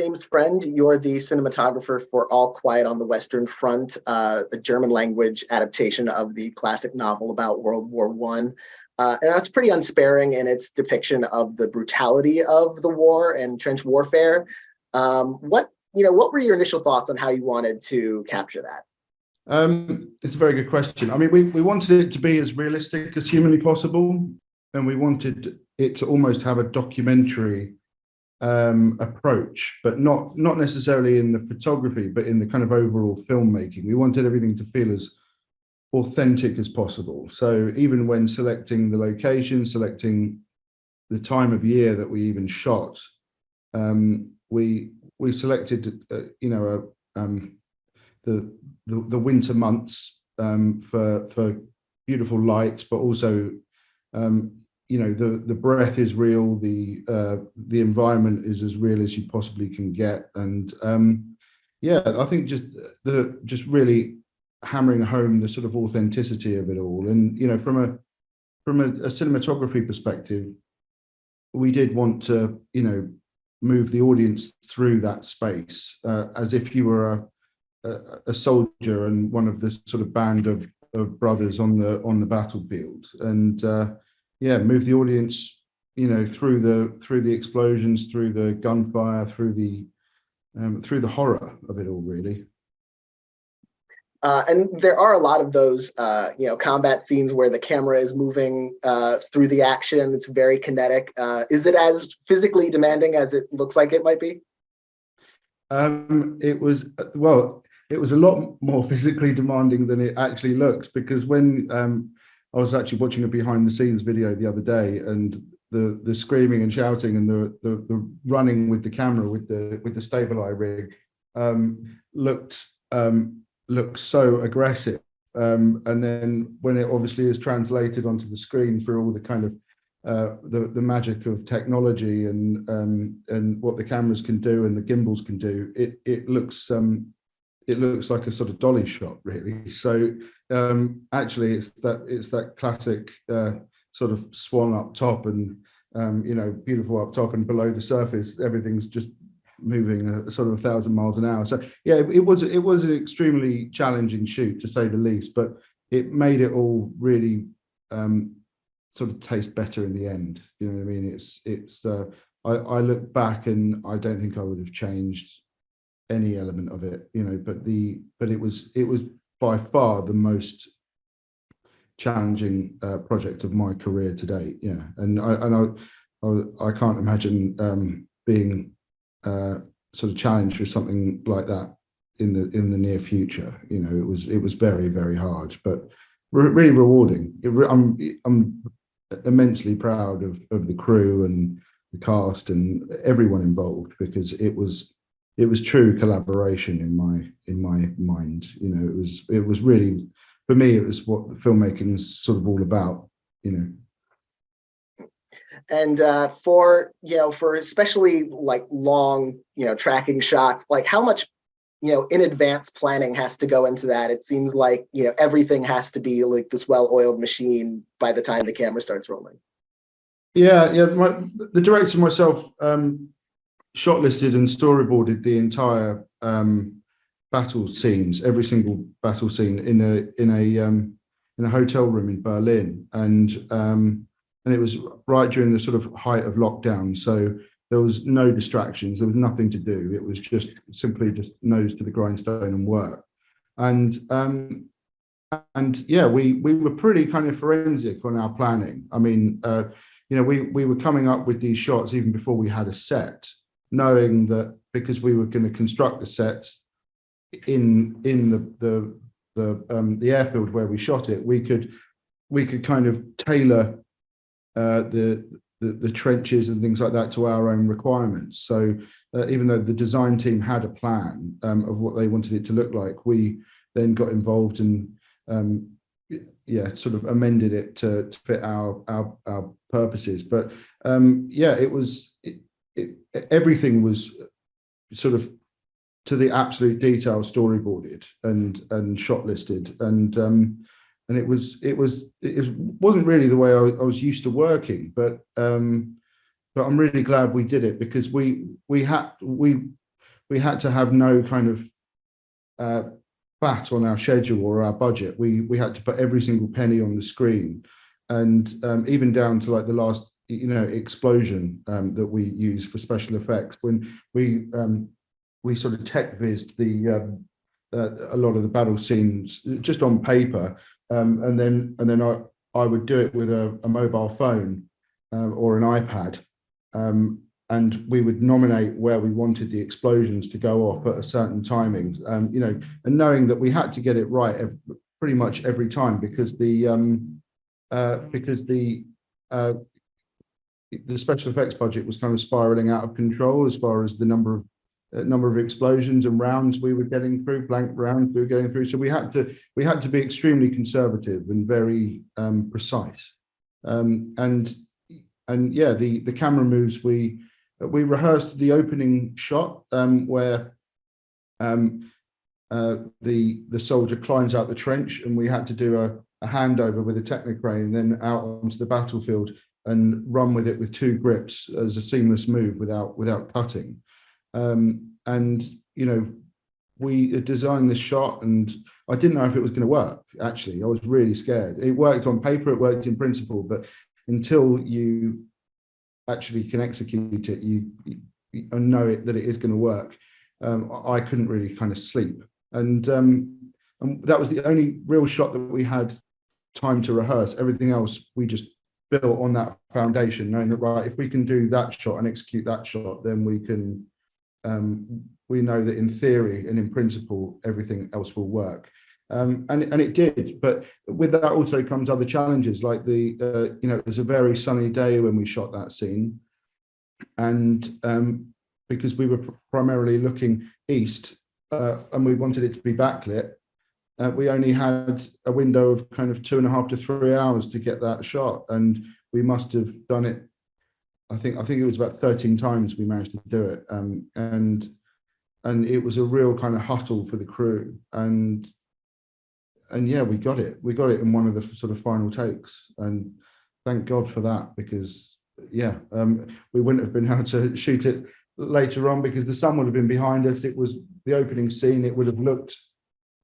James Friend, you're the cinematographer for All Quiet on the Western Front, the German language adaptation of the classic novel about World War One. And that's pretty unsparing in its depiction of the brutality of the war and trench warfare. What were your initial thoughts on how you wanted to capture that? It's a very good question. I mean, we wanted it to be as realistic as humanly possible, and we wanted it to almost have a documentary approach, but not necessarily in the photography, but in the kind of overall filmmaking. We wanted everything to feel as authentic as possible. So even when selecting the location, selecting the time of year that we even shot, we selected the winter months for beautiful light, but also the breath is real, the environment is as real as you possibly can get, and I think just really hammering home the sort of authenticity of it all. And from a cinematography perspective, we did want to move the audience through that space as if you were a soldier and one of the sort of band of brothers on the battlefield, and move the audience through the explosions, through the gunfire, through the horror of it all, really. And there are a lot of those combat scenes where the camera is moving through the action. It's very kinetic. Is it as physically demanding as it looks like it might be? It was a lot more physically demanding than it actually looks, because when I was actually watching a behind the scenes video the other day, and the screaming and shouting and the running with the camera with the stabilize rig looked so aggressive, and then when it obviously is translated onto the screen through all the kind of the magic of technology and what the cameras can do and the gimbals can do, it looks like a sort of dolly shot, really. So actually it's that classic sort of swan up top, and beautiful up top, and below the surface everything's just moving a sort of 1,000 miles an hour. So yeah, it was an extremely challenging shoot, to say the least, but it made it all really sort of taste better in the end. You know what I mean? I look back and I don't think I would have changed any element of it, but it was by far the most challenging project of my career to date. Yeah, and I can't imagine being sort of challenged with something like that in the near future. It was very, very hard, but really rewarding. I'm immensely proud of the crew and the cast and everyone involved, because it was true collaboration in my mind. It was really, for me, it was what filmmaking is sort of all about. And for especially like long tracking shots, like how much in advance planning has to go into that? It seems like everything has to be like this well-oiled machine by the time the camera starts rolling. Yeah. The director and myself shortlisted and storyboarded the entire battle scenes, every single battle scene in a hotel room in Berlin, and it was right during the sort of height of lockdown, so there was no distractions, there was nothing to do. It was just simply nose to the grindstone and work, and yeah, we were pretty kind of forensic on our planning. I mean, we were coming up with these shots even before we had a set, knowing that because we were going to construct the sets in the airfield where we shot it, we could kind of tailor the trenches and things like that to our own requirements. So even though the design team had a plan of what they wanted it to look like, we then got involved and sort of amended it to fit our purposes. But everything was sort of to the absolute detail storyboarded and shot listed, and it wasn't really the way I was used to working, but I'm really glad we did it, because we had to have no kind of fat on our schedule or our budget. We had to put every single penny on the screen, and even down to like the last explosion that we use for special effects. When we sort of tech vised a lot of the battle scenes just on paper, and then I would do it with a mobile phone or an iPad, and we would nominate where we wanted the explosions to go off at a certain timing, and knowing that we had to get it right pretty much every time, because the special effects budget was kind of spiraling out of control as far as the number of explosions and rounds we were getting through, blank rounds we were getting through. So we had to be extremely conservative and very precise. And yeah, the camera moves, we rehearsed the opening shot where the soldier climbs out the trench, and we had to do a handover with a technicrane and then out onto the battlefield and run with it with 2 grips as a seamless move without cutting. And we designed this shot, and I didn't know if it was going to work. Actually, I was really scared. It worked on paper, it worked in principle, but until you actually can execute it, you know that it is going to work. I couldn't really kind of sleep, and that was the only real shot that we had time to rehearse. Everything else we just built on that foundation, knowing that, right, if we can do that shot and execute that shot, then we can we know that in theory and in principle everything else will work, and it did. But with that also comes other challenges, like it was a very sunny day when we shot that scene, and because we were primarily looking east, and we wanted it to be backlit, we only had a window of kind of 2.5 to 3 hours to get that shot, and we must have done it. I think it was about 13 times we managed to do it, and it was a real kind of hustle for the crew, and yeah, we got it in one of the sort of final takes, and thank God for that, because yeah, we wouldn't have been able to shoot it later on because the sun would have been behind us. It was the opening scene. It would have looked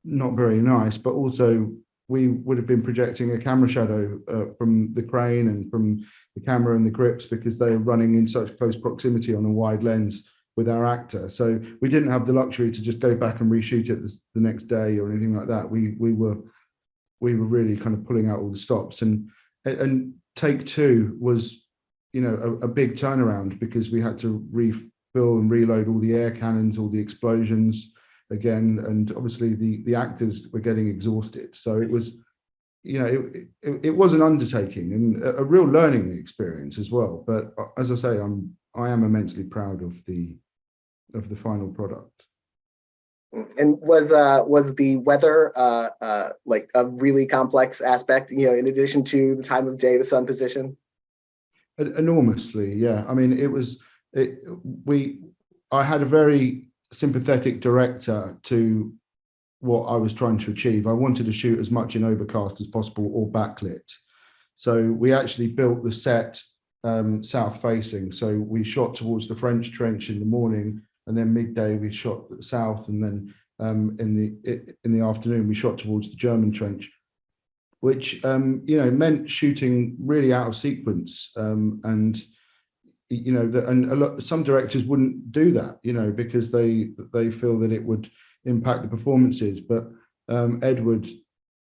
not very nice, but also we would have been projecting a camera shadow from the crane and from the camera and the grips, because they are running in such close proximity on a wide lens with our actor. So we didn't have the luxury to just go back and reshoot it the next day or anything like that. We were really kind of pulling out all the stops, and take 2 was a big turnaround, because we had to refill and reload all the air cannons, all the explosions again, and obviously the actors were getting exhausted. So it was it was an undertaking and a real learning experience as well. But as I say, I am immensely proud of the final product. And was the weather like a really complex aspect, in addition to the time of day, the sun position? Enormously, yeah. I mean, I had a very sympathetic director to what I was trying to achieve. I wanted to shoot as much in overcast as possible or backlit. So we actually built the set south facing. So we shot towards the French trench in the morning, and then midday we shot south, and then in the afternoon we shot towards the German trench, which meant shooting really out of sequence, and some directors wouldn't do that, because they feel that it would impact the performances. But Edward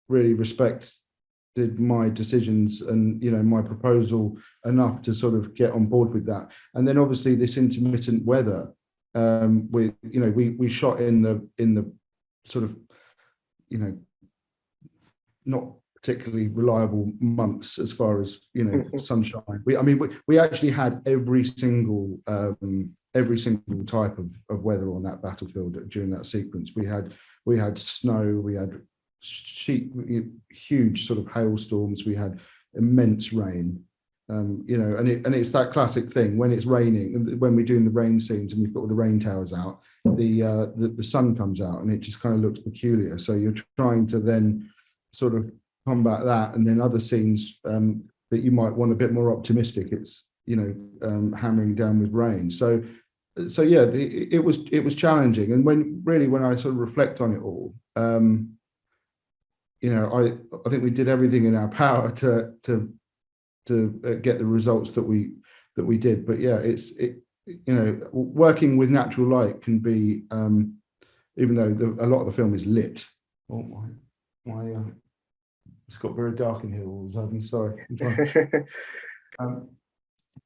really respected my decisions and my proposal enough to sort of get on board with that. And then obviously this intermittent weather, we shot in the sort of not particularly reliable months as far as sunshine. We actually had every single type of weather on that battlefield during that sequence. We had snow, we had huge sort of hailstorms, we had immense rain, and it's that classic thing when it's raining, when we're doing the rain scenes and we've got all the rain towers out, the sun comes out and it just kind of looks peculiar. So you're trying to then sort of combat that, and then other scenes that you might want a bit more optimistic, it's hammering down with rain. So so yeah, it was challenging, and when I sort of reflect on it all, I think we did everything in our power to get the results that we did. But yeah, working with natural light can be, even though a lot of the film is lit. Oh my it's got very dark in here all of a sudden. Sorry.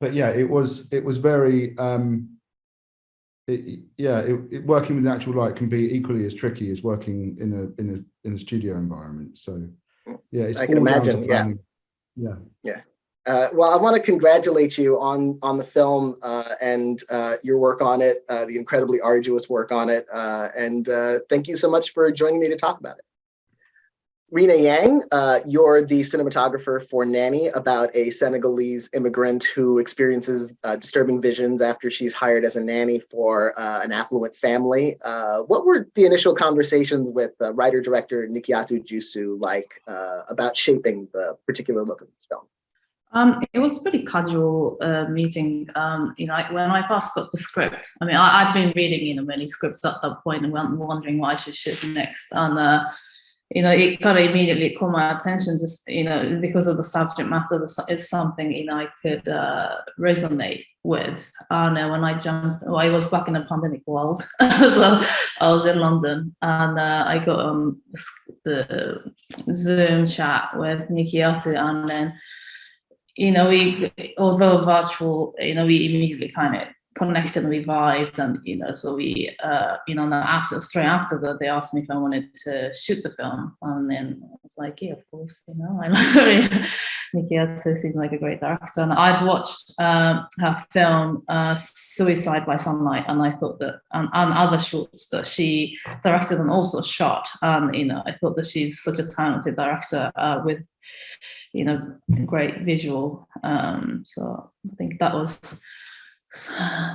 But yeah, it was very working with natural light can be equally as tricky as working in a studio environment. So yeah, it's I can imagine. Yeah. Well, I want to congratulate you on the film and your work on it, the incredibly arduous work on it, and thank you so much for joining me to talk about it. Rina Yang, you're the cinematographer for Nanny, about a Senegalese immigrant who experiences disturbing visions after she's hired as a nanny for an affluent family. What were the initial conversations with writer-director Nikiatu Jusu like about shaping the particular look of this film? It was a pretty casual meeting. When I first got the script, I mean, I'd been reading, many scripts at that point and wondering what I should shoot next. And it kind of immediately caught my attention, just because of the subject matter. It's something I could resonate with. And when I jumped, I was back in the pandemic world, so I was in London, and I got on the Zoom chat with Nikiatu, and then although virtual, we immediately kind of connected and we vibed, and so we straight after that they asked me if I wanted to shoot the film, and then I was like, yeah, of course, I love Nikiatu seemed like a great director, and I'd watched her film Suicide by Sunlight, and I thought that and other shorts that she directed and also shot, I thought that she's such a talented director with great visual, so I think that was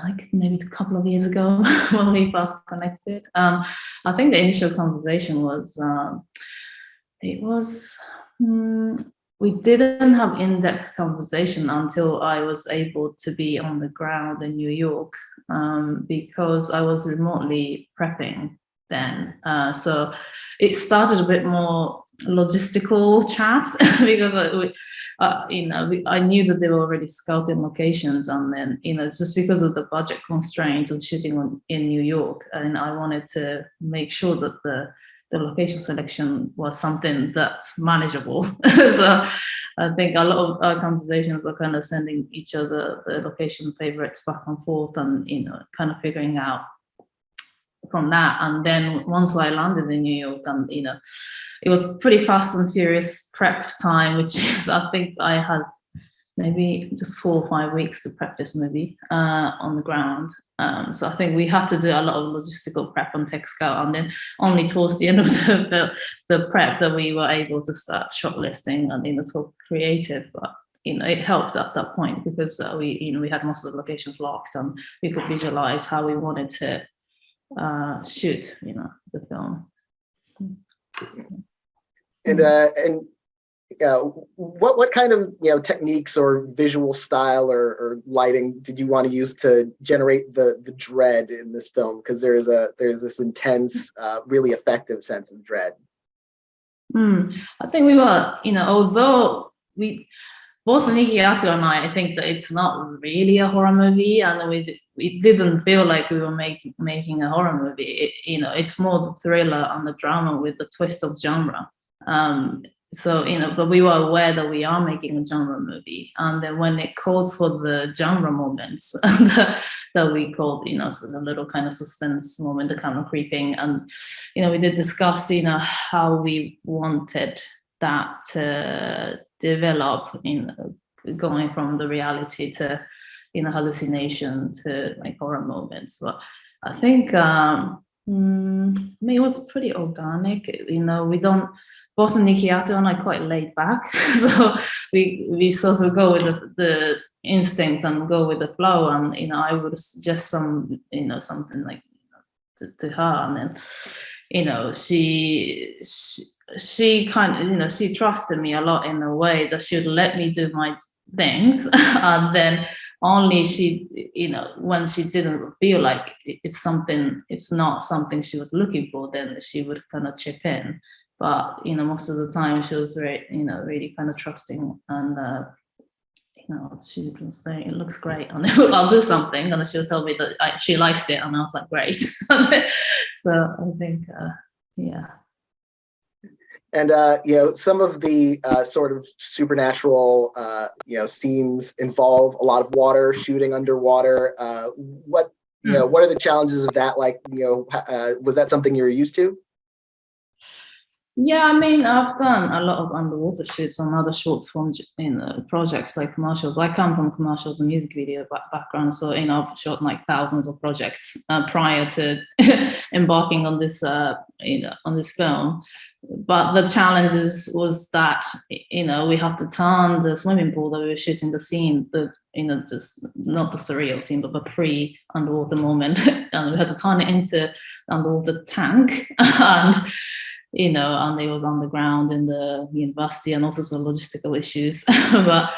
like maybe a couple of years ago when we first connected. I think the initial conversation was we didn't have in-depth conversation until I was able to be on the ground in New York, because I was remotely prepping then, so it started a bit more logistical chats because I knew that they were already scouting locations, and then just because of the budget constraints of shooting in New York, and I wanted to make sure that the location selection was something that's manageable. So I think a lot of our conversations were kind of sending each other the location favorites back and forth, and kind of figuring out from that. And then once I landed in New York, and it was pretty fast and furious prep time, which is, I think I had maybe just 4 or 5 weeks to prep this movie on the ground. So I think we had to do a lot of logistical prep on tech scout, and then only towards the end of the prep that we were able to start shortlisting and sort of creative. But it helped at that point because we had most of the locations locked, and we could visualize how we wanted to shoot the film. And what kind of techniques or visual style or lighting did you want to use to generate the dread in this film? Because there's this intense, really effective sense of dread. I think we were, although both Nikiatu and I think that it's not really a horror movie, and we didn't feel like we were making a horror movie. It's more the thriller and the drama with the twist of genre. So but we were aware that we are making a genre movie, and then when it calls for the genre moments that we called, so the little kind of suspense moment, the camera creeping, and we did discuss, how we wanted that to develop going from the reality to hallucination to like horror moments. But I think it was pretty organic. We don't, both Nikiatu and I quite laid back, so we sort of go with the instinct and go with the flow, and I would suggest something like to her, and then she kind of she trusted me a lot in a way that she would let me do my things, and then only she, when she didn't feel like it's not something she was looking for, then she would kind of chip in. But, most of the time she was very, really kind of trusting, and, she would say, it looks great, and I'll do something, and she'll tell me that she likes it, and I was like, great. So I think, yeah. And some of the sort of supernatural scenes involve a lot of water, shooting underwater. What are the challenges of that? Like, was that something you were used to? Yeah, I mean, I've done a lot of underwater shoots on other short form projects like commercials. I come from commercials and music video background, so I've shot like thousands of projects prior to embarking on this on this film. But the challenges was that we had to turn the swimming pool that we were shooting the scene, just not the surreal scene, but the pre-underwater moment, and we had to turn it into the underwater tank, and and they was underground in the university, and also some logistical issues. But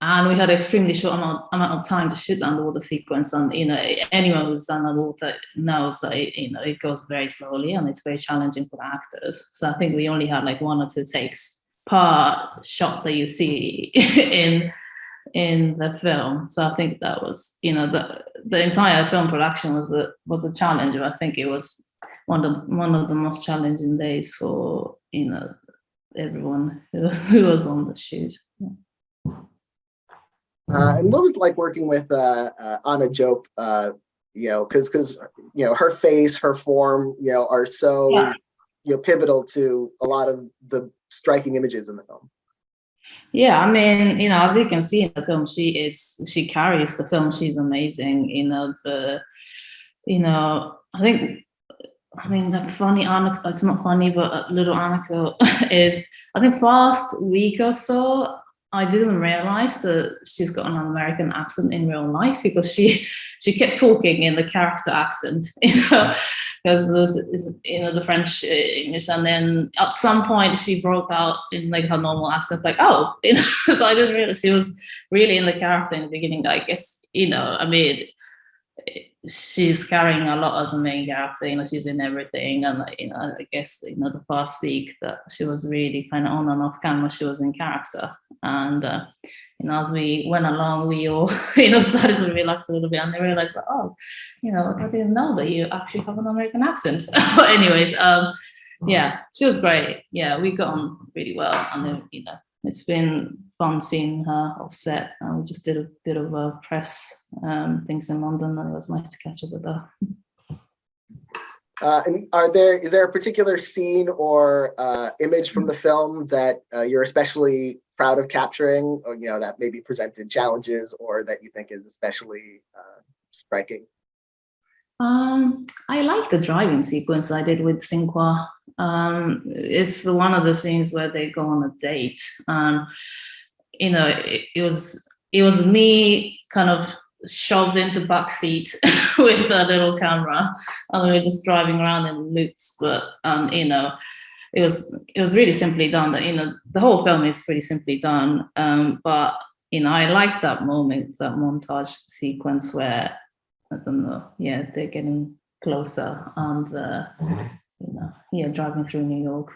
and we had an extremely short amount of time to shoot the underwater sequence, and anyone who's done underwater knows that it goes very slowly, and it's very challenging for the actors. So I think we only had like 1 or 2 takes per shot that you see in the film. So I think that was the entire film production was a challenge, but I think it was one of the most challenging days for everyone who was on the shoot. And what was it like working with Anna Diop? Because her face, her form, are so pivotal to a lot of the striking images in the film. Yeah, I mean, as you can see in the film, she carries the film. She's amazing. I mean, the funny anecdote, it's not funny, but a little anecdote is, I think first week or so, I didn't realize that she's got an American accent in real life, because she kept talking in the character accent, because the French English, and then at some point she broke out in like her normal accent. It's like, oh, so I didn't realize she was really in the character in the beginning. I guess I mean, she's carrying a lot as a main character. She's in everything, and I guess the first week that she was really kind of on and off camera, she was in character, and as we went along, we all started to relax a little bit, and they realized that, oh, I didn't know that you actually have an American accent. But anyways, yeah, she was great. Yeah, we got on really well, and then it's been fun seeing her offset. We just did a bit of a press things in London, and it was nice to catch up with her. And is there a particular scene or image from the film that you're especially proud of capturing, or that maybe presented challenges, or that you think is especially striking? I like the driving sequence I did with Sinqua. It's one of the scenes where they go on a date. It was me kind of shoved into backseat with a little camera, and we were just driving around in loops. But it was really simply done. That the whole film is pretty simply done. But I liked that moment, that montage sequence where, I don't know, yeah, they're getting closer, and driving through New York.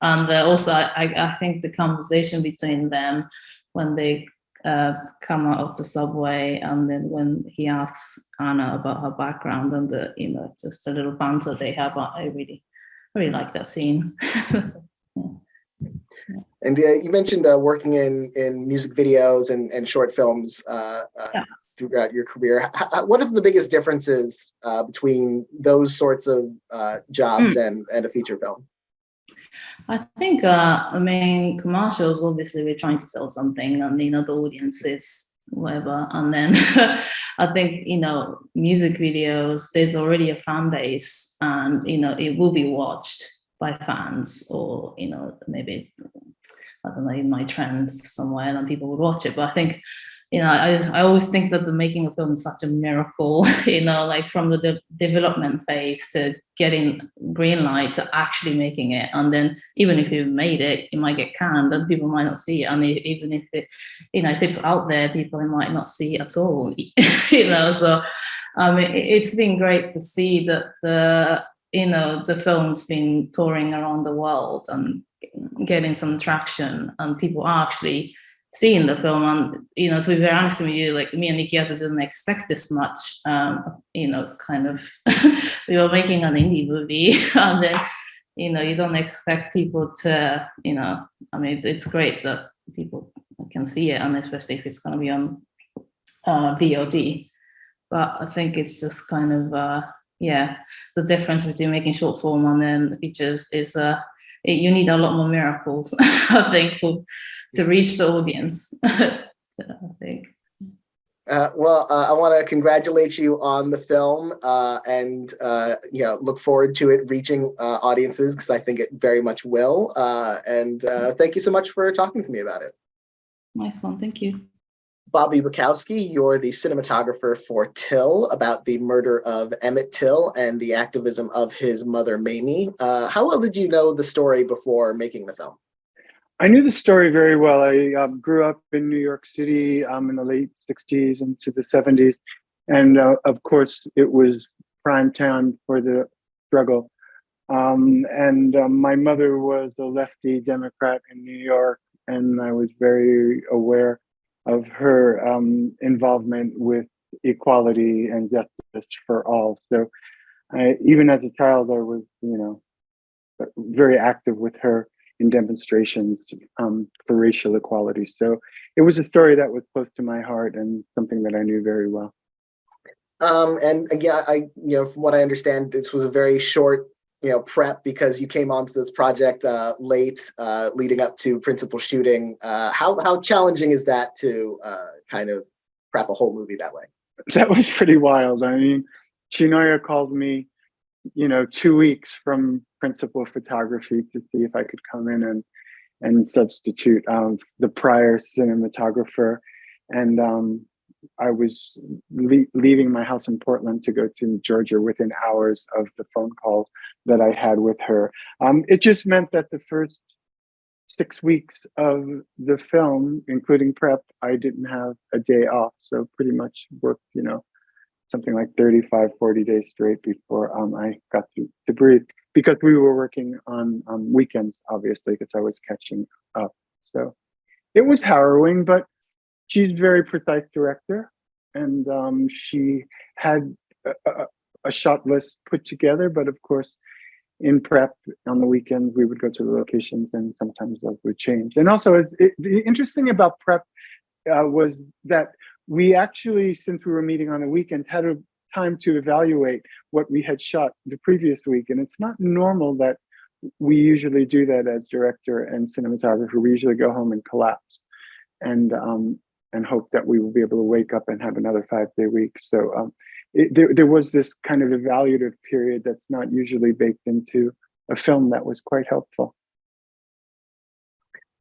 And also I think the conversation between them when they come out of the subway, and then when he asks Anna about her background, and just a little banter they have, I really like that scene. And you mentioned working in music videos and short films throughout your career. What are the biggest differences between those sorts of jobs and a feature film? I think, commercials, obviously we're trying to sell something, and the audience is whatever. And then I think, music videos, there's already a fan base, and, it will be watched by fans, or, maybe, I don't know, it might trend somewhere and people would watch it. But I think, I always think that the making of film is such a miracle, like from the development phase to getting green light to actually making it. And then even if you made it, you might get canned and people might not see it. And even if it, if it's out there, people might not see it at all, so it's been great to see that the film's been touring around the world and getting some traction, and people are actually seeing the film. And to be very honest with you, like me and Nikiata didn't expect this much. Kind of we were making an indie movie, and then you don't expect people to it's great that people can see it, and especially if it's going to be on VOD. But I think it's just kind of the difference between making short form and then features is you need a lot more miracles, I think, to reach the audience. I think. Well, I want to congratulate you on the film and look forward to it reaching audiences, because I think it very much will. And thank you so much for talking with me about it. Nice one. Thank you. Bobby Bukowski, you're the cinematographer for Till, about the murder of Emmett Till and the activism of his mother, Mamie. How well did you know the story before making the film? I knew the story very well. I grew up in New York City in the late 60s into the 70s. And of course, it was prime time for the struggle. My mother was a lefty Democrat in New York, and I was very aware of her involvement with equality and justice for all. So even as a child, I was, very active with her in demonstrations for racial equality. So it was a story that was close to my heart and something that I knew very well. And again, from what I understand, this was a very short prep, because you came onto this project late, leading up to principal shooting. How challenging is that to kind of prep a whole movie that way? That was pretty wild. I mean, Chinoya called me, 2 weeks from principal photography to see if I could come in and substitute the prior cinematographer. And I was leaving my house in Portland to go to Georgia within hours of the phone call that I had with her. It just meant that the first 6 weeks of the film, including prep, I didn't have a day off. So pretty much worked, something like 35, 40 days straight before I got to breathe, because we were working on weekends, obviously, because I was catching up. So it was harrowing, but she's a very precise director, and she had a shot list put together. But of course, in prep on the weekends, we would go to the locations, and sometimes those would change. And also, the interesting about prep was that we actually, since we were meeting on the weekends, had a time to evaluate what we had shot the previous week. And it's not normal that we usually do that as director and cinematographer. We usually go home and collapse and hope that we will be able to wake up and have another 5-day week. So there was this kind of evaluative period that's not usually baked into a film that was quite helpful.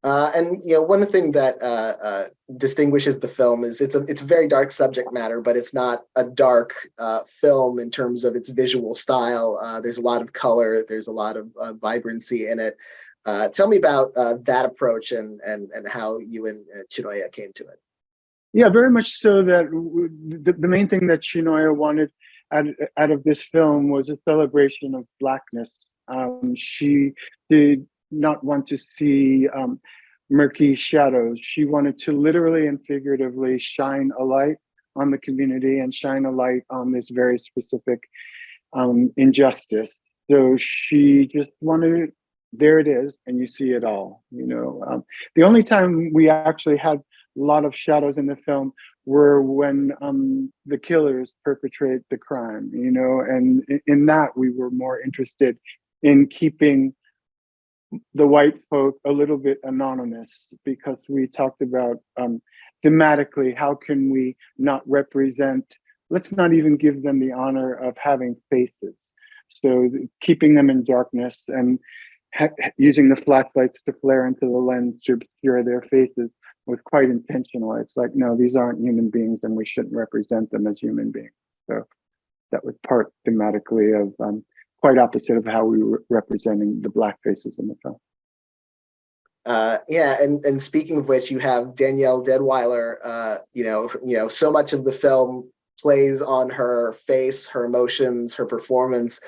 And one thing that distinguishes the film is it's a very dark subject matter, but it's not a dark film in terms of its visual style. There's a lot of color, there's a lot of vibrancy in it. Tell me about that approach and how you and Chinoya came to it. Yeah, very much so. That the main thing that Chinoya wanted out of this film was a celebration of Blackness. She did not want to see murky shadows. She wanted to literally and figuratively shine a light on the community and shine a light on this very specific injustice. So she just wanted it, there it is, and you see it all. The only time we actually had a lot of shadows in the film were when the killers perpetrate the crime, and in that we were more interested in keeping the white folk a little bit anonymous, because we talked about thematically, how can we not represent, let's not even give them the honor of having faces. So keeping them in darkness and using the flashlights to flare into the lens to obscure their faces was quite intentional. It's like, no, these aren't human beings, and we shouldn't represent them as human beings. So that was part thematically of quite opposite of how we were representing the Black faces in the film. Yeah, and speaking of which, you have Danielle Deadwyler. So much of the film plays on her face, her emotions, her performance.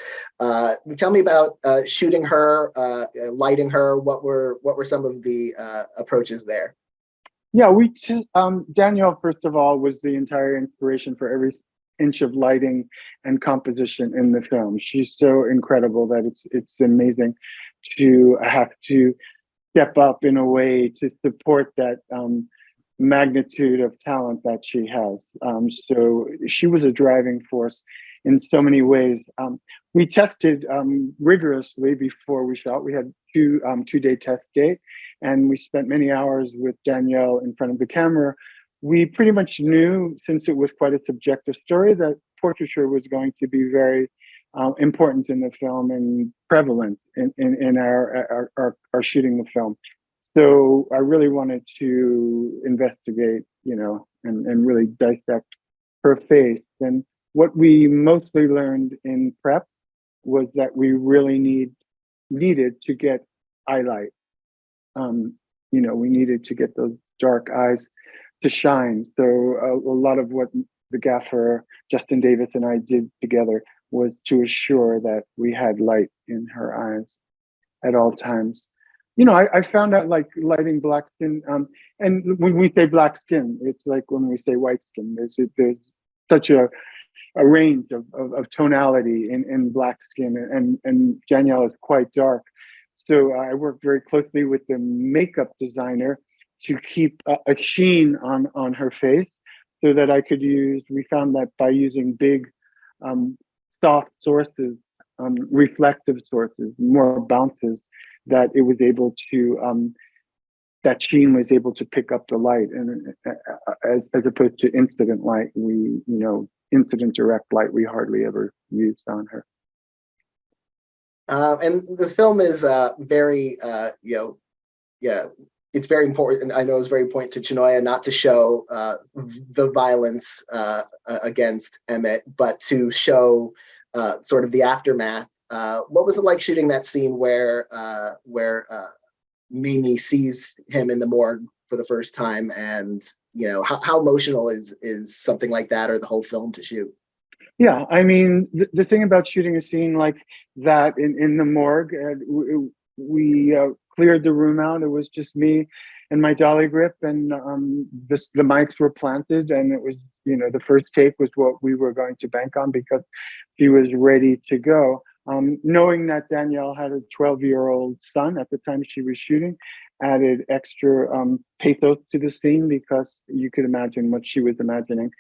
Tell me about shooting her, lighting her. What were some of the approaches there? Yeah, Danielle, first of all, was the entire inspiration for every inch of lighting and composition in the film. She's so incredible that it's amazing to have to step up in a way to support that magnitude of talent that she has. So she was a driving force in so many ways. We tested rigorously before we shot. We had two-day test day, and we spent many hours with Danielle in front of the camera. We pretty much knew, since it was quite a subjective story, that portraiture was going to be very important in the film and prevalent in our shooting the film. So I really wanted to investigate, and really dissect her face. And what we mostly learned in prep was that we really needed to get eye light. We needed to get those dark eyes to shine. So a lot of what the gaffer, Justin Davis, and I did together was to assure that we had light in her eyes at all times. I found out, like, lighting black skin, and when we say black skin, it's like when we say white skin. There's such a range of tonality in black skin, and Danielle is quite dark. So I worked very closely with the makeup designer to keep a sheen on her face, so that we found that by using big, soft sources, reflective sources, more bounces, that it was able to, that sheen was able to pick up the light, and as opposed to incident light, incident direct light, we hardly ever used on her. And the film is very, it's very important. I know it's very important to Chinhoya not to show the violence against Emmett, but to show sort of the aftermath. What was it like shooting that scene where Mimi sees him in the morgue for the first time, and how emotional is something like that, or the whole film, to shoot? Yeah, I mean, the thing about shooting a scene like that in the morgue, we cleared the room out. It was just me and my dolly grip, and the mics were planted, and it was, the first take was what we were going to bank on, because she was ready to go. Knowing that Danielle had a 12-year-old son at the time she was shooting added extra pathos to the scene, because you could imagine what she was imagining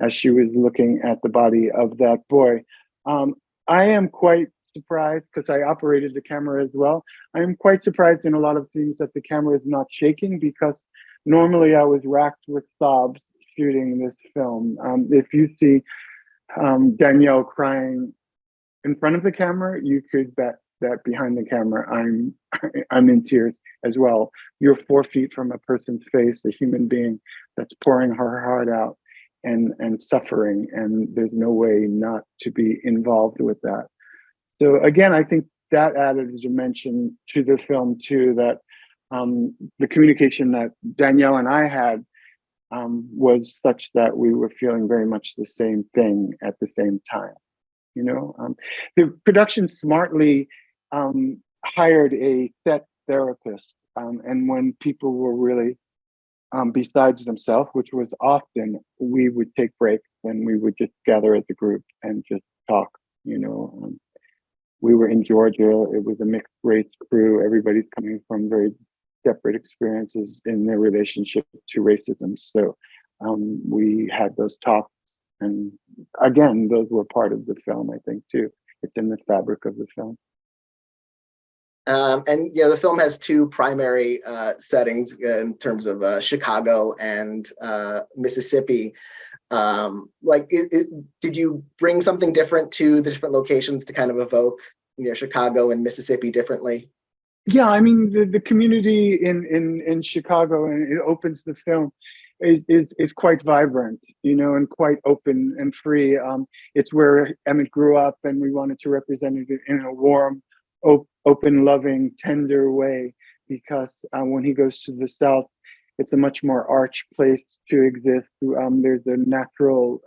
as she was looking at the body of that boy. I am quite surprised, because I operated the camera as well. I am quite surprised in a lot of things that the camera is not shaking, because normally I was racked with sobs shooting this film. If you see Danielle crying in front of the camera, you could bet that behind the camera I'm in tears as well. You're 4 feet from a person's face, a human being that's pouring her heart out and suffering, and there's no way not to be involved with that. So again, I think that added a dimension to the film too, that the communication that Danielle and I had was such that we were feeling very much the same thing at the same time. The production smartly hired a set therapist, and when people were really besides themselves, which was often, we would take breaks and we would just gather as a group and just talk. We were in Georgia. It was a mixed race crew. Everybody's coming from very separate experiences in their relationship to racism. So we had those talks, and again, those were part of the film, I think, too. It's in the fabric of the film. And the film has two primary settings in terms of Chicago and Mississippi. Did you bring something different to the different locations to kind of evoke Chicago and Mississippi differently? Yeah, I mean the community in Chicago, and it opens the film, is quite vibrant, you know, and quite open and free. It's where Emmett grew up, and we wanted to represent it in a warm, open, loving, tender way. Because when he goes to the South, it's a much more arch place to exist. There's a natural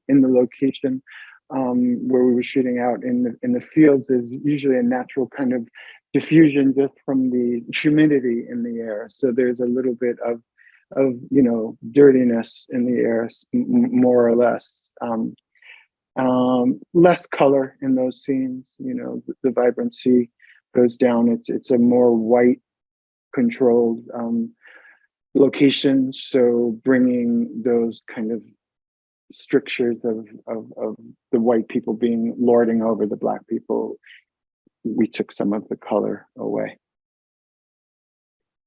in the location where we were shooting out in the fields. There's usually a natural kind of diffusion just from the humidity in the air. So there's a little bit of you know, dirtiness in the air, more or less. Less color in those scenes. You know, the vibrancy goes down. It's a more white controlled location. So bringing those kind of strictures of the white people being lording over the black people, we took some of the color away.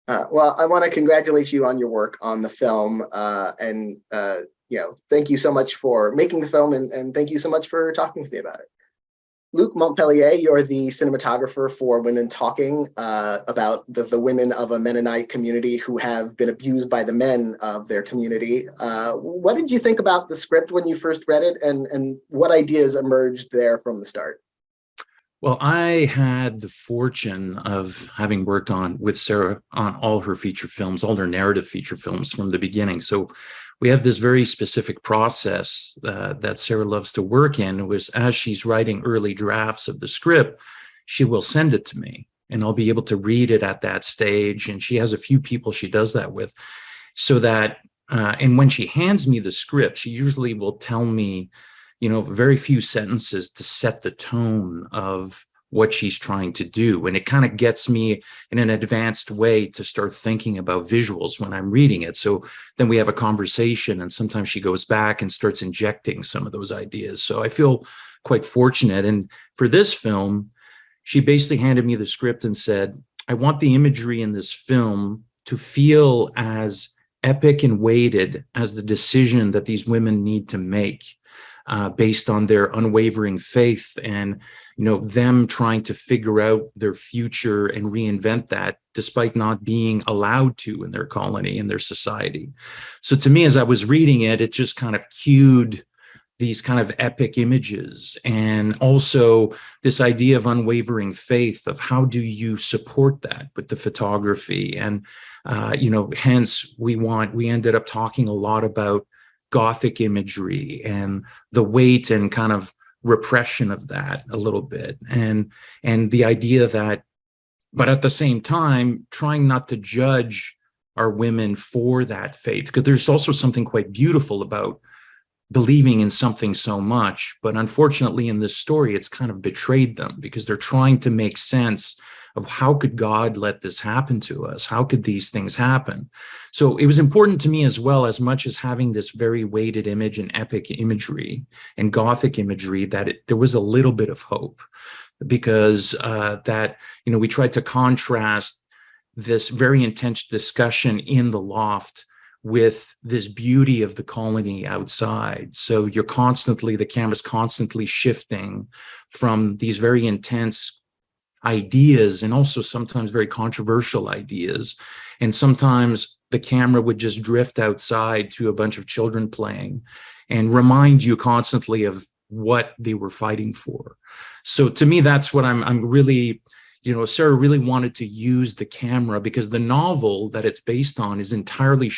Well, I want to congratulate you on your work on the film, and you know, thank you so much for making the film, and thank you so much for talking with me about it. Luc Montpellier, you're the cinematographer for Women Talking, about the women of a Mennonite community who have been abused by the men of their community. What did you think about the script when you first read it, and what ideas emerged there from the start? Well, I had the fortune of having worked with Sarah on all her feature films, all her narrative feature films from the beginning. So we have this very specific process that Sarah loves to work in. It was as she's writing early drafts of the script, she will send it to me, and I'll be able to read it at that stage. And she has a few people she does that with, so that, and when she hands me the script, she usually will tell me, you know, very few sentences to set the tone of what she's trying to do. And it kind of gets me in an advanced way to start thinking about visuals when I'm reading it. So then we have a conversation, and sometimes she goes back and starts injecting some of those ideas. So I feel quite fortunate. And for this film, she basically handed me the script and said, I want the imagery in this film to feel as epic and weighted as the decision that these women need to make. Based on their unwavering faith and, you know, them trying to figure out their future and reinvent that despite not being allowed to in their colony, in their society. So to me, as I was reading it, it just kind of cued these kind of epic images, and also this idea of unwavering faith, of how do you support that with the photography. And, you know, hence we ended up talking a lot about Gothic imagery and the weight and kind of repression of that a little bit, and the idea that, but at the same time, trying not to judge our women for that faith, because there's also something quite beautiful about believing in something so much. But unfortunately, in this story, it's kind of betrayed them, because they're trying to make sense of how could God let this happen to us? How could these things happen? So it was important to me as well, as much as having this very weighted image and epic imagery and Gothic imagery, that there was a little bit of hope, because that, you know, we tried to contrast this very intense discussion in the loft with this beauty of the colony outside. So the camera's constantly shifting from these very intense ideas, and also sometimes very controversial ideas. And sometimes the camera would just drift outside to a bunch of children playing and remind you constantly of what they were fighting for. So to me, that's what I'm really, you know, Sarah really wanted to use the camera, because the novel that it's based on is entirely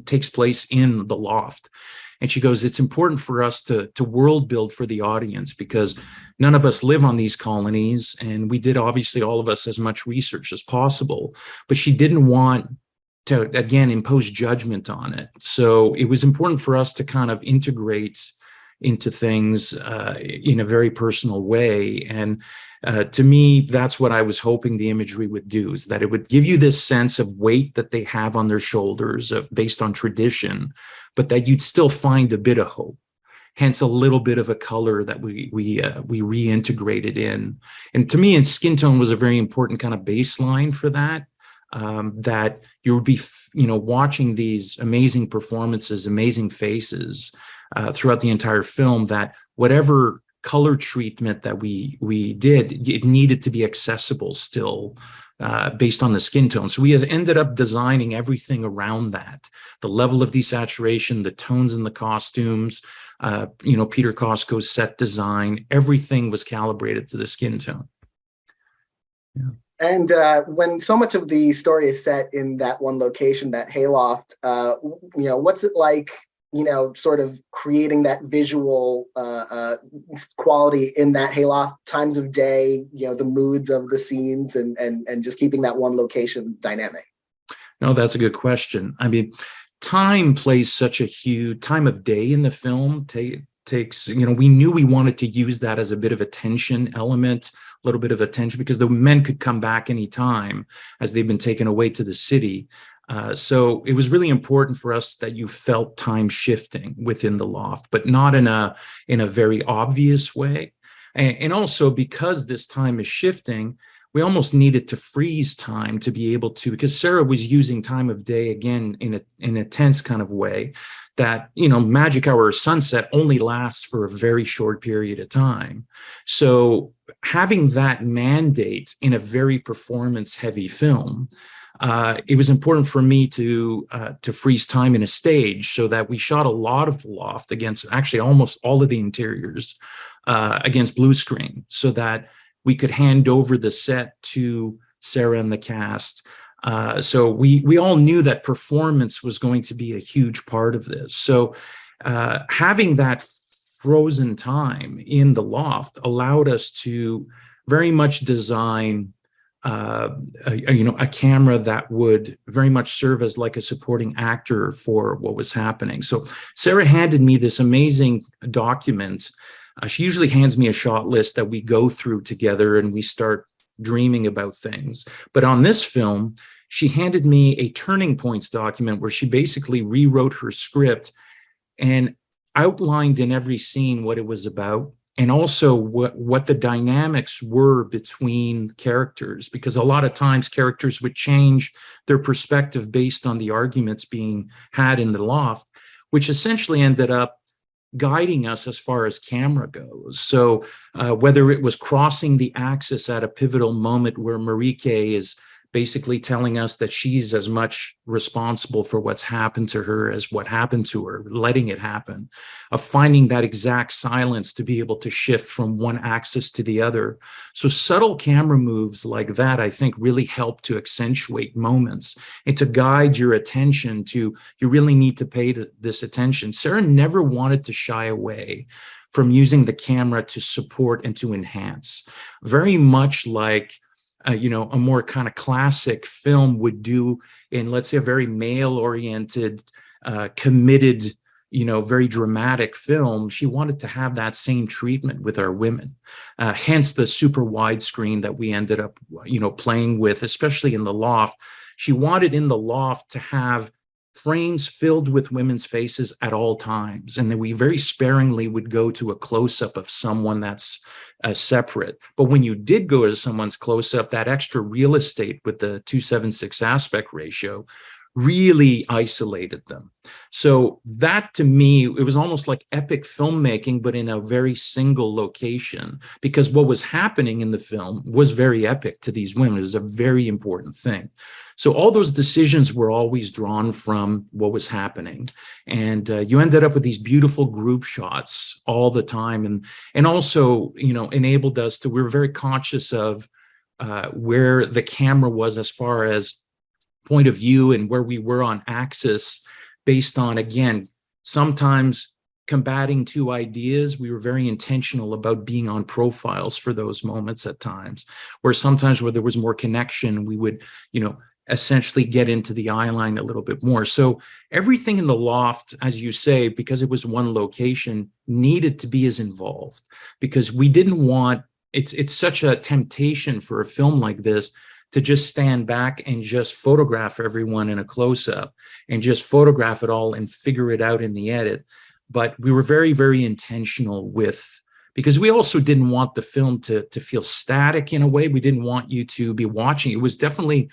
takes place in the loft. And she goes, it's important for us to world build for the audience, because none of us live on these colonies. And we did, obviously, all of us, as much research as possible. But she didn't want to, again, impose judgment on it. So it was important for us to kind of integrate into things in a very personal way. And to me, that's what I was hoping the imagery would do, is that it would give you this sense of weight that they have on their shoulders, based on tradition, but that you'd still find a bit of hope. Hence, a little bit of a color that we reintegrated in. And to me, and skin tone was a very important kind of baseline for that. That you would be, you know, watching these amazing performances, amazing faces throughout the entire film, that whatever color treatment that we did, it needed to be accessible still based on the skin tone. So we have ended up designing everything around that, the level of desaturation, the tones in the costumes, Peter Costco's set design, everything was calibrated to the skin tone. Yeah. And when so much of the story is set in that one location, that hayloft, what's it like, sort of creating that visual quality in that hayloft, times of day, the moods of the scenes, and just keeping that one location dynamic? No, that's a good question. I mean, time plays such a huge time of day in the film. Takes, we knew we wanted to use that as a bit of a tension element, a little bit of a tension, because the men could come back anytime as they've been taken away to the city. So it was really important for us that you felt time shifting within the loft, but not in a very obvious way. And also because this time is shifting, we almost needed to freeze time to be able to, because Sarah was using time of day again in a tense kind of way that, magic hour or sunset only lasts for a very short period of time. So having that mandate in a very performance heavy film, it was important for me to freeze time in a stage, so that we shot a lot of the loft against, actually almost all of the interiors against blue screen, so that we could hand over the set to Sarah and the cast. So we all knew that performance was going to be a huge part of this. So having that frozen time in the loft allowed us to very much design a camera that would very much serve as like a supporting actor for what was happening. So Sarah handed me this amazing document. She usually hands me a shot list that we go through together and we start dreaming about things. But on this film, she handed me a turning points document where she basically rewrote her script and outlined in every scene what it was about, and also what the dynamics were between characters, because a lot of times characters would change their perspective based on the arguments being had in the loft, which essentially ended up guiding us as far as camera goes. So whether it was crossing the axis at a pivotal moment where Marieke is basically telling us that she's as much responsible for what's happened to her as what happened to her, letting it happen, of finding that exact silence to be able to shift from one axis to the other. So subtle camera moves like that, I think, really help to accentuate moments and to guide your attention to, you really need to pay this attention. Sarah never wanted to shy away from using the camera to support and to enhance, very much like a more kind of classic film would do in, let's say, a very male-oriented, committed, very dramatic film. She wanted to have that same treatment with our women. Hence the super widescreen that we ended up, playing with, especially in the loft. She wanted in the loft to have frames filled with women's faces at all times. And then we very sparingly would go to a close-up of someone that's separate. But when you did go to someone's close-up, that extra real estate with the 2:7:6 aspect ratio really isolated them. So that, to me, it was almost like epic filmmaking, but in a very single location, because what was happening in the film was very epic to these women. It was a very important thing. So all those decisions were always drawn from what was happening. And you ended up with these beautiful group shots all the time. And also, enabled us to, we were very conscious of where the camera was as far as point of view and where we were on axis, based on, again, sometimes combating two ideas. We were very intentional about being on profiles for those moments at times, where sometimes where there was more connection, we would, essentially get into the eye line a little bit more. So everything in the loft, as you say, because it was one location, needed to be as involved, because we didn't want, it's such a temptation for a film like this to just stand back and just photograph everyone in a close-up and just photograph it all and figure it out in the edit. But we were very, very intentional with, because we also didn't want the film to feel static in a way. We didn't want you to be watching. It was definitely,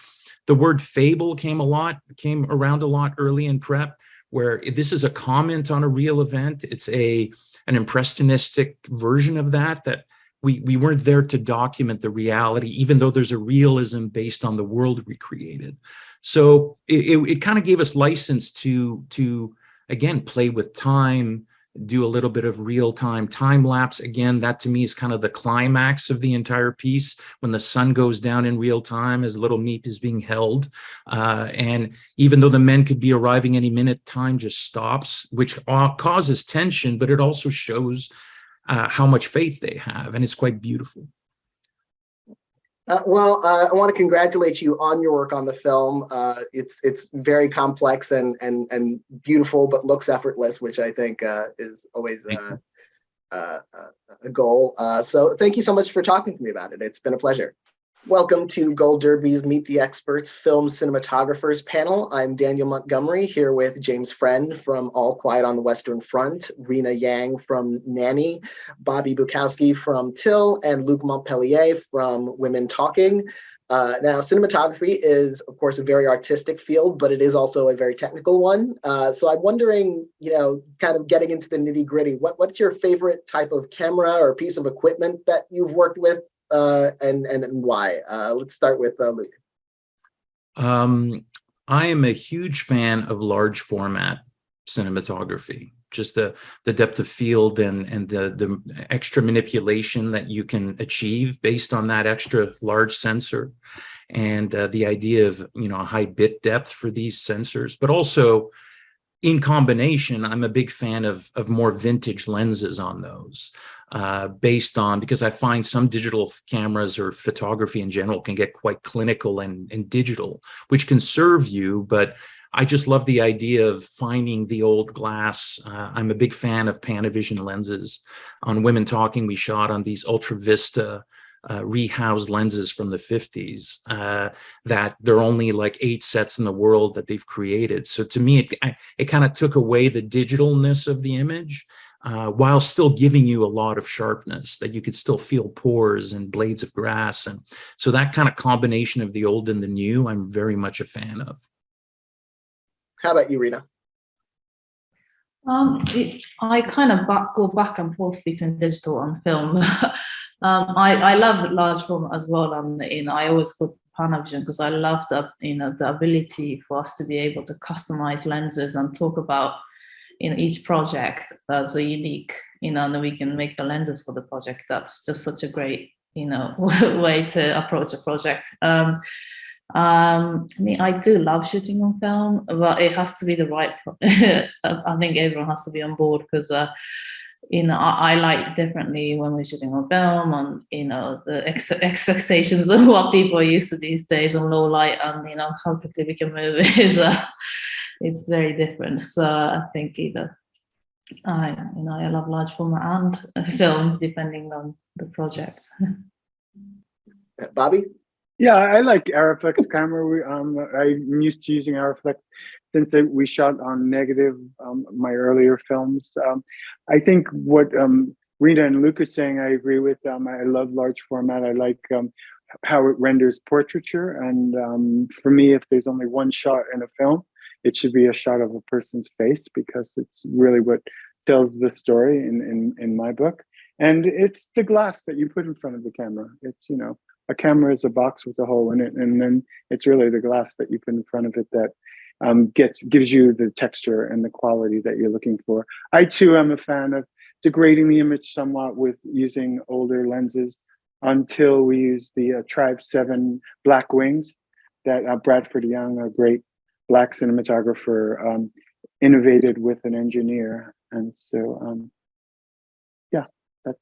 the word fable came around a lot early in prep, where this is a comment on a real event. It's an impressionistic version of that we weren't there to document the reality, even though there's a realism based on the world we created. So it kind of gave us license to again play with time, do a little bit of real-time time lapse. Again, that to me is kind of the climax of the entire piece, when the sun goes down in real time as little Meep is being held. And even though the men could be arriving any minute, time just stops, which causes tension, but it also shows how much faith they have. And it's quite beautiful. I want to congratulate you on your work on the film. It's very complex and beautiful, but looks effortless, which I think is always a goal. So thank you so much for talking to me about it. It's been a pleasure. Welcome to Gold Derby's Meet the Experts Film Cinematographers panel. I'm Daniel Montgomery, here with James Friend from All Quiet on the Western Front, Rina Yang from Nanny, Bobby Bukowski from Till, and Luc Montpellier from Women Talking. Now, cinematography is, of course, a very artistic field, but it is also a very technical one. So I'm wondering, kind of getting into the nitty gritty, what's your favorite type of camera or piece of equipment that you've worked with? And why? Let's start with Luc. I am a huge fan of large format cinematography. Just the depth of field and the extra manipulation that you can achieve based on that extra large sensor, and the idea of a high bit depth for these sensors, but also in combination, I'm a big fan of more vintage lenses on those, because I find some digital cameras or photography in general can get quite clinical and digital, which can serve you, but I just love the idea of finding the old glass. I'm a big fan of Panavision lenses. On Women Talking, we shot on these Ultra Vista rehoused lenses from the 50s that there are only like 8 sets in the world that they've created. So to me, it kind of took away the digitalness of the image while still giving you a lot of sharpness, that you could still feel pores and blades of grass. And so that kind of combination of the old and the new, I'm very much a fan of. How about you, Rina? I kind of go back and forth between digital and film. I love large format as well. I always go to Panavision because I love the ability for us to be able to customize lenses and talk about each project as a unique, and then we can make the lenses for the project. That's just such a great way to approach a project. I do love shooting on film, but it has to be the right. I think everyone has to be on board because I like differently when we're shooting on film, and the expectations of what people are used to these days on low light, and how quickly we can move is it's very different. So I think either I love large format and film depending on the projects. Bobby? Yeah, I like Aeroflex camera. I'm used to using Aeroflex since we shot on negative, my earlier films. I think what Rina and Luc are saying, I agree with. I love large format. I like how it renders portraiture. And for me, if there's only one shot in a film, it should be a shot of a person's face, because it's really what tells the story in my book. And it's the glass that you put in front of the camera. It's, a camera is a box with a hole in it, and then it's really the glass that you put in front of it that gives you the texture and the quality that you're looking for. I too am a fan of degrading the image somewhat with using older lenses, until we use the Tribe 7 Black Wings that Bradford Young, a great Black cinematographer, innovated with an engineer. And so, yeah, that's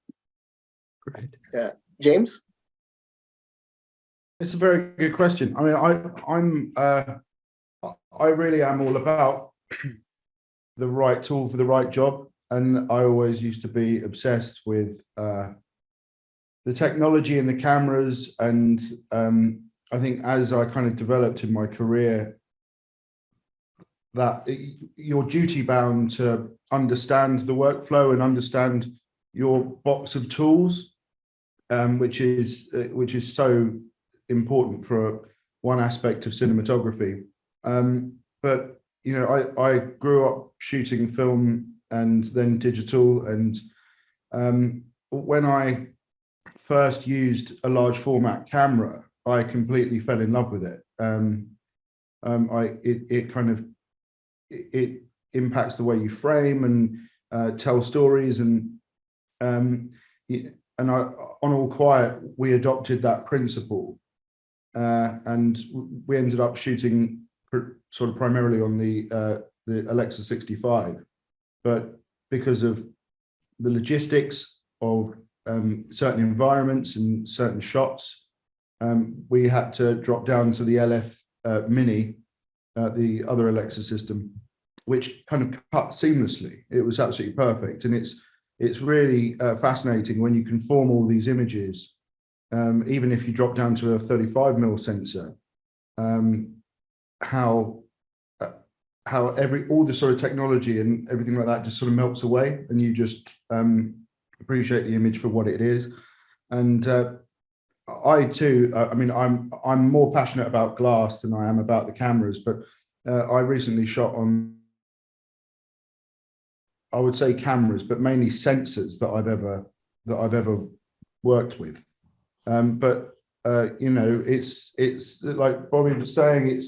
great. Yeah, James? It's a very good question. I mean, I really am all about the right tool for the right job, and I always used to be obsessed with the technology and the cameras. And I think as I kind of developed in my career, that you're duty bound to understand the workflow and understand your box of tools, which is so important for one aspect of cinematography. But I grew up shooting film and then digital, and when I first used a large format camera, I completely fell in love with it. It impacts the way you frame and tell stories, and on All Quiet we adopted that principle, and we ended up shooting sort of primarily on the Alexa 65, but because of the logistics of certain environments and certain shots, we had to drop down to the LF Mini, the other Alexa system, which kind of cut seamlessly. It was absolutely perfect, and it's really fascinating when you can form all these images, even if you drop down to a 35mm sensor, how all the sort of technology and everything like that just sort of melts away, and you just appreciate the image for what it is. And I too, I mean, I'm more passionate about glass than I am about the cameras, but I recently shot on, I would say cameras, but mainly sensors that I've ever worked with. But you know, it's like Bobby was saying,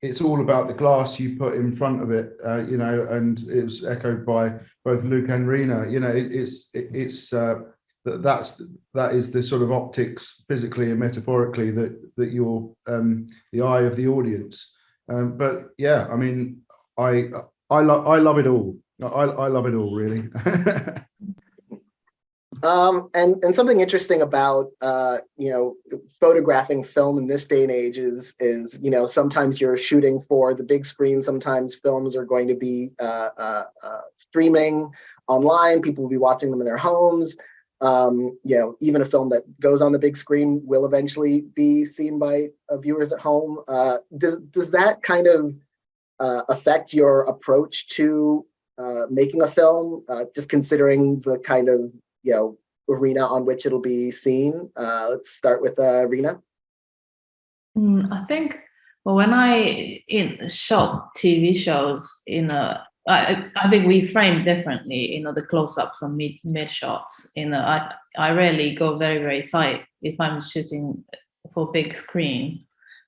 it's all about the glass you put in front of it, you know, and it was echoed by both Luc and Rina. You know, that is the sort of optics, physically and metaphorically, that you're the eye of the audience. But yeah, I mean, I love it all. I love it all, really. And something interesting about you know, photographing film in this day and age is you know, sometimes you're shooting for the big screen, sometimes films are going to be streaming online, people will be watching them in their homes. You know, even a film that goes on the big screen will eventually be seen by viewers at home. Does that kind of affect your approach to making a film, just considering the kind of, you know, arena on which it'll be seen? Let's start with Rina. I think, well, when I shot TV shows, you know, I think we frame differently, you know, the close-ups and mid shots. You know, I rarely go very, very tight if I'm shooting for big screen.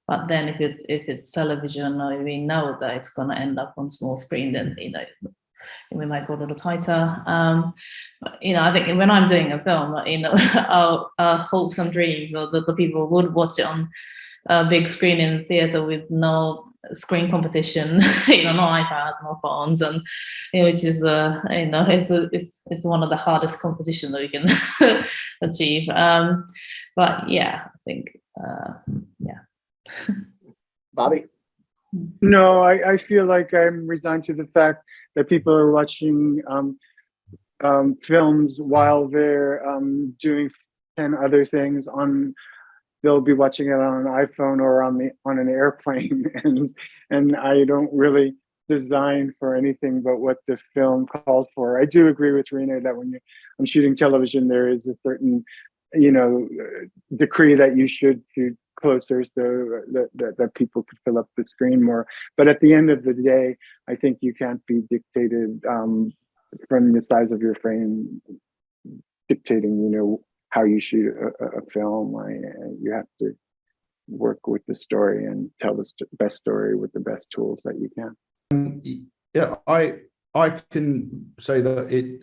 But then if it's television, or we know that it's gonna end up on small screen, then, you know, we might go a little tighter. You know, I think when I'm doing a film, you know, I'll hope some dreams, or the people would watch it on a big screen in the theater with no screen competition, you know, no iPads, no phones, and you know, which is you know, it's one of the hardest competition that we can achieve. But yeah, I think yeah. Bobby? No, I feel like I'm resigned to the fact that people are watching films while they're doing 10 other things on. They'll be watching it on an iPhone or on an airplane, and I don't really design for anything but what the film calls for. I do agree with Rina that when I'm shooting television, there is a certain, you know, decree that you should shoot closer so that people could fill up the screen more. But at the end of the day, I think you can't be dictated from the size of your frame, dictating, you know, how you shoot a film. You have to work with the story and tell the best story with the best tools that you can. Yeah, I can say that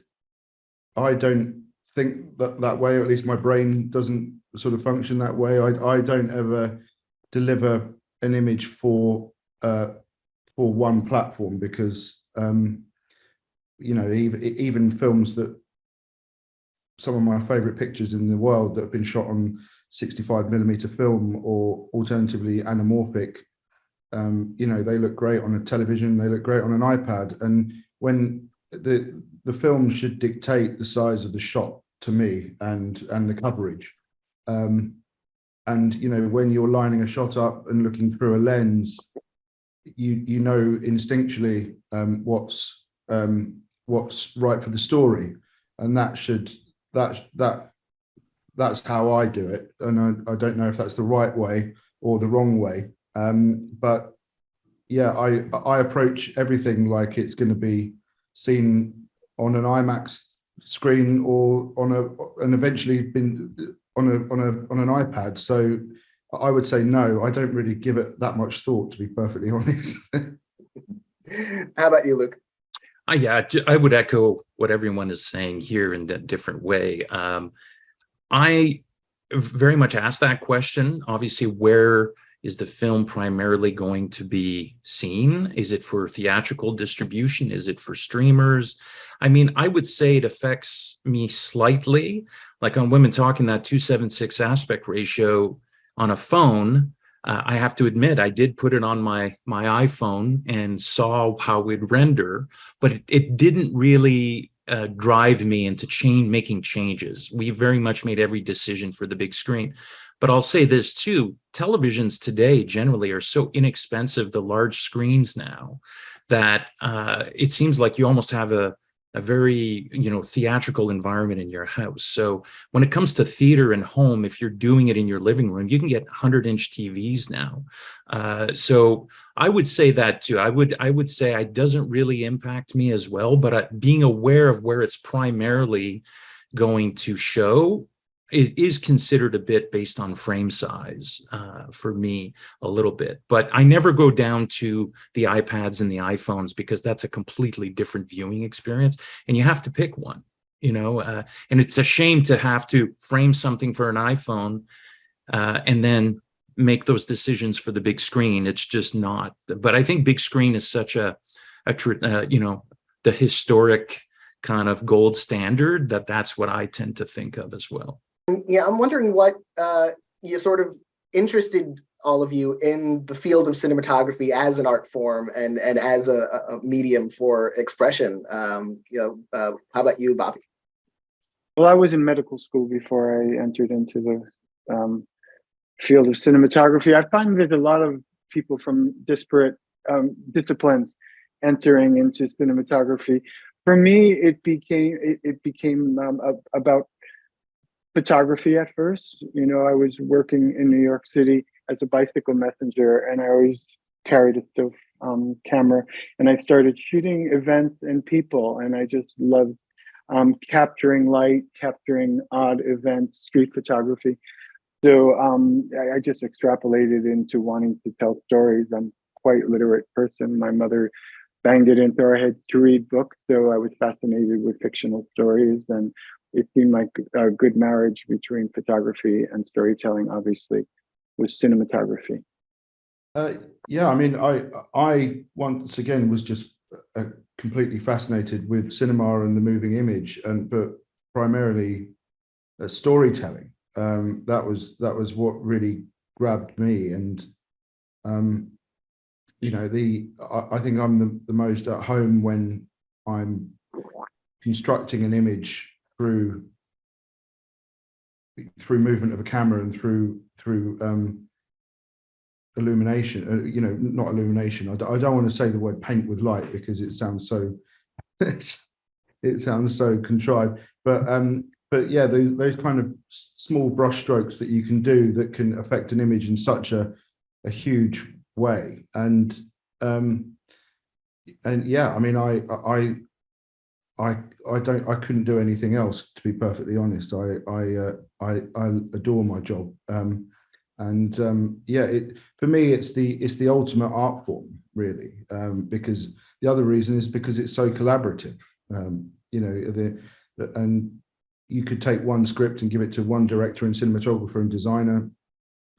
I don't think that way, or at least my brain doesn't sort of function that way. I don't ever deliver an image for one platform, because you know, even films that, some of my favorite pictures in the world that have been shot on 65mm film, or alternatively anamorphic, you know, they look great on a television, they look great on an iPad. And when the film should dictate the size of the shot to me, and the coverage. And you know, when you're lining a shot up and looking through a lens, you know instinctually what's right for the story, and that's how I do it. And I don't know if that's the right way or the wrong way, but yeah, I approach everything like it's going to be seen on an IMAX screen or and eventually been on an iPad. So I would say no, I don't really give it that much thought, to be perfectly honest. How about you, Luc? Yeah, I would echo what everyone is saying here in a different way. I very much asked that question. Obviously, where is the film primarily going to be seen? Is it for theatrical distribution? Is it for streamers? I mean, I would say it affects me slightly. Like on Women Talking, that 2:76 aspect ratio on a phone, I have to admit, I did put it on my iPhone and saw how it render, but it didn't really drive me into making changes. We very much made every decision for the big screen. But I'll say this too, televisions today generally are so inexpensive, the large screens now, that it seems like you almost have a very, theatrical environment in your house. So when it comes to theater and home, if you're doing it in your living room, you can get 100-inch TVs now. So I would say that too. I would say it doesn't really impact me as well, but being aware of where it's primarily going to show, it is considered a bit based on frame size for me a little bit, but I never go down to the iPads and the iPhones because that's a completely different viewing experience, and you have to pick one, and it's a shame to have to frame something for an iPhone and then make those decisions for the big screen. It's just not. But I think big screen is such the historic kind of gold standard that's what I tend to think of as well. Yeah, I'm wondering what you sort of interested all of you in the field of cinematography as an art form and as a medium for expression. How about you, Bobby? Well, I was in medical school before I entered into the field of cinematography. I find there's a lot of people from disparate disciplines entering into cinematography. For me, it became about photography at first. I was working in New York City as a bicycle messenger, and I always carried a still camera, and I started shooting events and people, and I just loved capturing light, capturing odd events, street photography. So I just extrapolated into wanting to tell stories. I'm quite a literate person. My mother banged it into our head to read books, so I was fascinated with fictional stories, and it seemed like a good marriage between photography and storytelling, obviously, with cinematography. Yeah, I mean, I once again was just completely fascinated with cinema and the moving image, but primarily storytelling. That was what really grabbed me, and I think I'm the most at home when I'm constructing an image through movement of a camera and through illumination. Not illumination. I don't want to say the word paint with light because it sounds so it sounds so contrived. But yeah, those kind of small brush strokes that you can do that can affect an image in such a huge way. And yeah, I mean, I couldn't do anything else, to be perfectly honest. I adore my job. Yeah, for me, it's the ultimate art form, really, because the other reason is because it's so collaborative. And you could take one script and give it to one director and cinematographer and designer,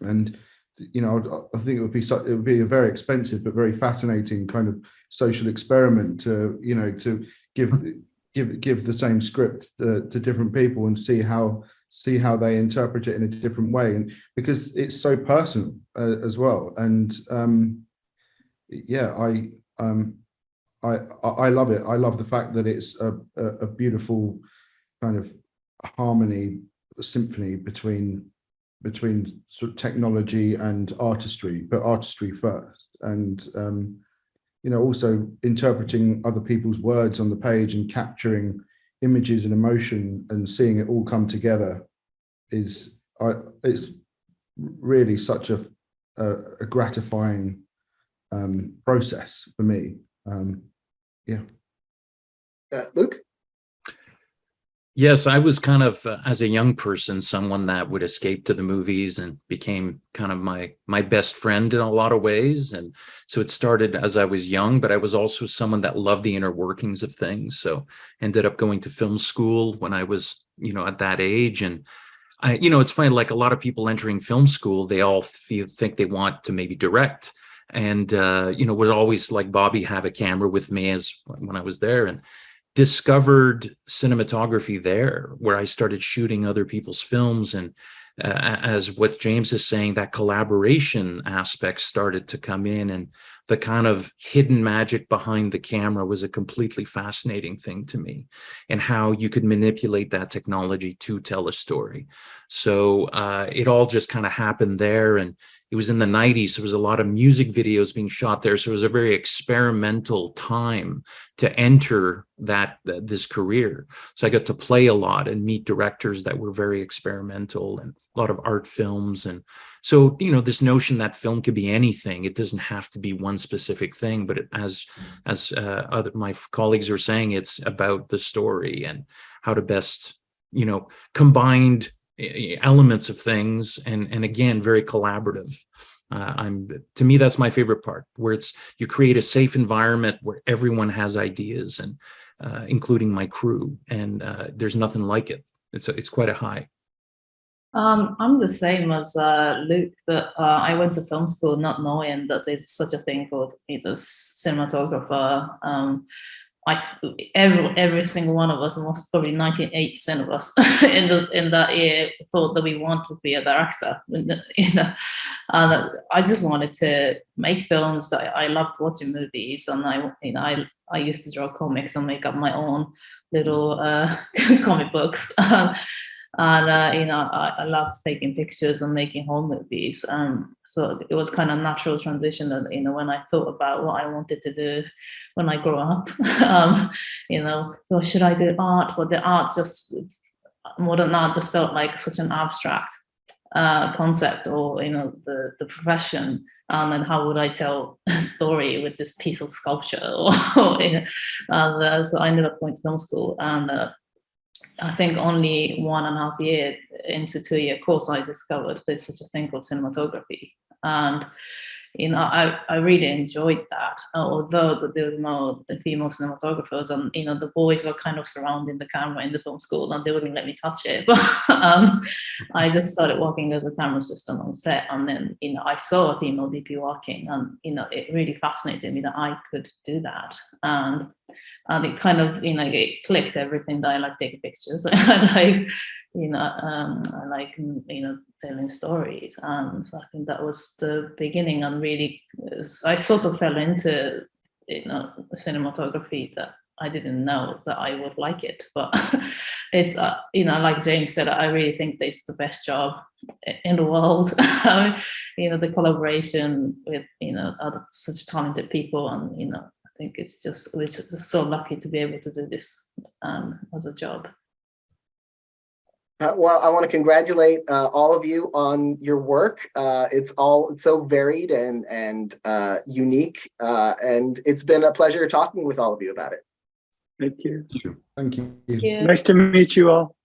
and I think it would be a very expensive but very fascinating kind of social experiment to give the same script to different people and see how they interpret it in a different way, and because it's so personal as well. And yeah, I love it. I love the fact that it's a beautiful kind of harmony, symphony between sort of technology and artistry, but artistry first, and also interpreting other people's words on the page and capturing images and emotion and seeing it all come together it's really such a gratifying process for me. Yeah. Luc? Yes, I was kind of, as a young person, someone that would escape to the movies and became kind of my best friend in a lot of ways. And so it started as I was young, but I was also someone that loved the inner workings of things. So ended up going to film school when I was, at that age. And it's funny, like a lot of people entering film school, they all think they want to maybe direct. And, would always, like Bobby, have a camera with me as when I was there, and discovered cinematography there, where I started shooting other people's films. And as what James is saying, that collaboration aspect started to come in, and the kind of hidden magic behind the camera was a completely fascinating thing to me, and how you could manipulate that technology to tell a story. So it all just kind of happened there. And it was in the 90s. There was a lot of music videos being shot there. So it was a very experimental time to enter this career. So I got to play a lot and meet directors that were very experimental, and a lot of art films. And so, this notion that film could be anything, it doesn't have to be one specific thing, but as my colleagues are saying, it's about the story and how to best, combined elements of things, and again, very collaborative. To me, that's my favorite part, where you create a safe environment where everyone has ideas, and including my crew, and there's nothing like it. It's quite a high. I'm the same as Luke, that I went to film school not knowing that there's such a thing called either cinematographer. Every single one of us, most probably 98% of us in that year, thought that we wanted to be a director. I just wanted to make films. That I loved watching movies, and I used to draw comics and make up my own little comic books. I loved taking pictures and making home movies. So it was kind of natural transition that, when I thought about what I wanted to do when I grew up, so should I do art? Well, the art modern art just felt like such an abstract concept, or, the profession. And how would I tell a story with this piece of sculpture? So I ended up going to film school, and I think only 1.5 years into 2-year course, I discovered there's such a thing called cinematography. And, I really enjoyed that, although there was no female cinematographers, and, the boys were kind of surrounding the camera in the film school, and they wouldn't let me touch it. But I just started working as a camera assistant on set, and then, I saw a female DP working, and, it really fascinated me that I could do that. And it kind of, it clicked everything, that I like taking pictures. I like, telling stories. And I think that was the beginning. And really, I sort of fell into, cinematography, that I didn't know that I would like it. But it's, like James said, I really think it's the best job in the world. The collaboration with, other such talented people, and, I think we're just so lucky to be able to do this as a job. Well, I want to congratulate all of you on your work. It's so varied and unique, and it's been a pleasure talking with all of you about it. Thank you. Thank you. Yeah. Nice to meet you all.